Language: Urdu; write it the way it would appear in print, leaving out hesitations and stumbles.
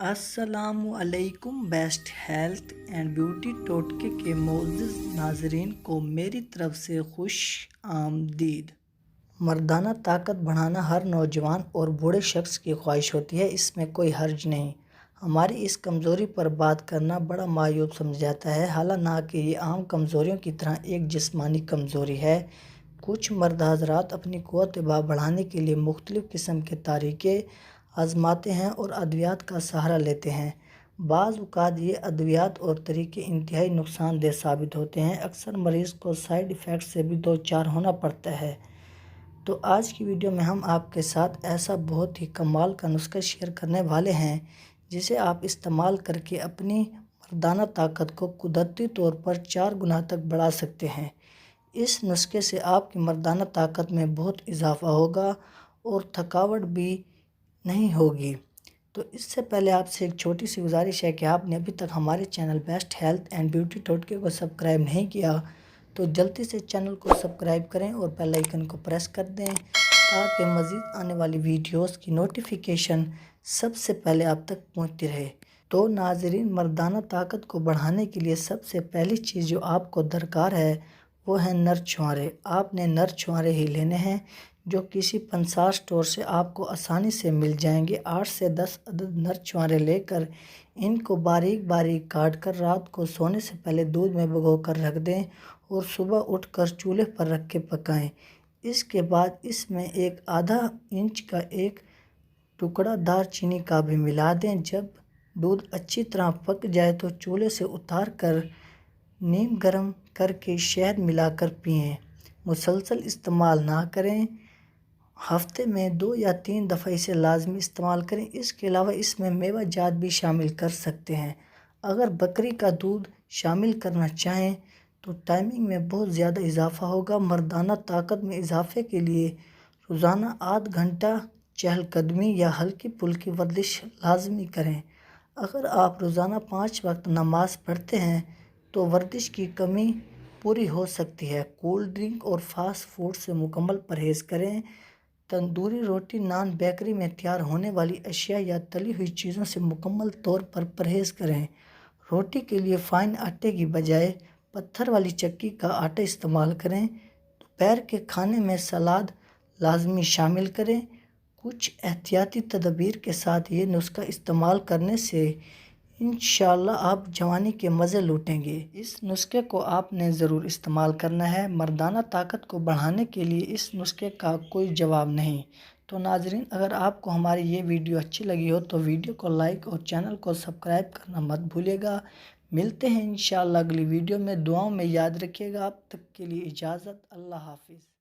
السلام علیکم بیسٹ ہیلتھ اینڈ بیوٹی ٹوٹکے کے معزز ناظرین کو میری طرف سے خوش آمدید۔ مردانہ طاقت بڑھانا ہر نوجوان اور بوڑھے شخص کی خواہش ہوتی ہے، اس میں کوئی حرج نہیں۔ ہماری اس کمزوری پر بات کرنا بڑا معیوب سمجھا جاتا ہے، حالانکہ یہ عام کمزوریوں کی طرح ایک جسمانی کمزوری ہے۔ کچھ مرد حضرات اپنی قوت بڑھانے کے لیے مختلف قسم کے طریقے آزماتے ہیں اور ادویات کا سہارا لیتے ہیں۔ بعض اوقات یہ ادویات اور طریقے انتہائی نقصان دہ ثابت ہوتے ہیں، اکثر مریض کو سائیڈ ایفیکٹ سے بھی دوچار ہونا پڑتا ہے۔ تو آج کی ویڈیو میں ہم آپ کے ساتھ ایسا بہت ہی کمال کا نسخہ شیئر کرنے والے ہیں جسے آپ استعمال کر کے اپنی مردانہ طاقت کو قدرتی طور پر 4 گنا تک بڑھا سکتے ہیں۔ اس نسخے سے آپ کی مردانہ طاقت میں بہت اضافہ ہوگا اور تھکاوٹ بھی نہیں ہوگی۔ تو اس سے پہلے آپ سے ایک چھوٹی سی گزارش ہے کہ آپ نے ابھی تک ہمارے channel best health and beauty ٹوٹکے کو سبسکرائب نہیں کیا تو جلدی سے چینل کو سبسکرائب کریں اور بیل آئیکن کو پریس کر دیں تاکہ مزید آنے والی ویڈیوز کی نوٹیفیکیشن سب سے پہلے آپ تک پہنچتی رہے۔ تو ناظرین، مردانہ طاقت کو بڑھانے کے لیے سب سے پہلی چیز جو آپ کو درکار ہے وہ ہے نر چھوارے۔ آپ نے نر چھوارے ہی لینے ہیں جو کسی پنسار اسٹور سے آپ کو آسانی سے مل جائیں گے۔ 8 سے 10 عدد نر چھوارے لے کر ان کو باریک باریک کاٹ کر رات کو سونے سے پہلے دودھ میں بھگو کر رکھ دیں اور صبح اٹھ کر چولہے پر رکھ کے پکائیں۔ اس کے بعد اس میں ایک آدھا انچ کا ایک ٹکڑا دار چینی کا بھی ملا دیں۔ جب دودھ اچھی طرح پک جائے تو چولہے سے اتار کر نیم گرم کر کے شہد ملا کر پئیں۔ مسلسل استعمال نہ کریں، ہفتے میں 2 یا 3 دفعہ اسے لازمی استعمال کریں۔ اس کے علاوہ اس میں میوہ جات بھی شامل کر سکتے ہیں۔ اگر بکری کا دودھ شامل کرنا چاہیں تو ٹائمنگ میں بہت زیادہ اضافہ ہوگا۔ مردانہ طاقت میں اضافے کے لیے روزانہ آدھ گھنٹہ چہل قدمی یا ہلکی پھلکی ورزش لازمی کریں۔ اگر آپ روزانہ 5 وقت نماز پڑھتے ہیں تو ورزش کی کمی پوری ہو سکتی ہے۔ کولڈ ڈرنک اور فاسٹ فوڈ سے مکمل پرہیز کریں۔ تندوری روٹی، نان، بیکری میں تیار ہونے والی اشیاء یا تلی ہوئی چیزوں سے مکمل طور پر پرہیز کریں۔ روٹی کے لیے فائن آٹے کی بجائے پتھر والی چکی کا آٹا استعمال کریں۔ دوپہر کے کھانے میں سلاد لازمی شامل کریں۔ کچھ احتیاطی تدابیر کے ساتھ یہ نسخہ استعمال کرنے سے انشاءاللہ آپ جوانی کے مزے لوٹیں گے۔ اس نسخے کو آپ نے ضرور استعمال کرنا ہے۔ مردانہ طاقت کو بڑھانے کے لیے اس نسخے کا کوئی جواب نہیں۔ تو ناظرین، اگر آپ کو ہماری یہ ویڈیو اچھی لگی ہو تو ویڈیو کو لائک اور چینل کو سبسکرائب کرنا مت بھولیے گا۔ ملتے ہیں انشاءاللہ اگلی ویڈیو میں۔ دعاؤں میں یاد رکھیے گا۔ اب تک کے لیے اجازت، اللہ حافظ۔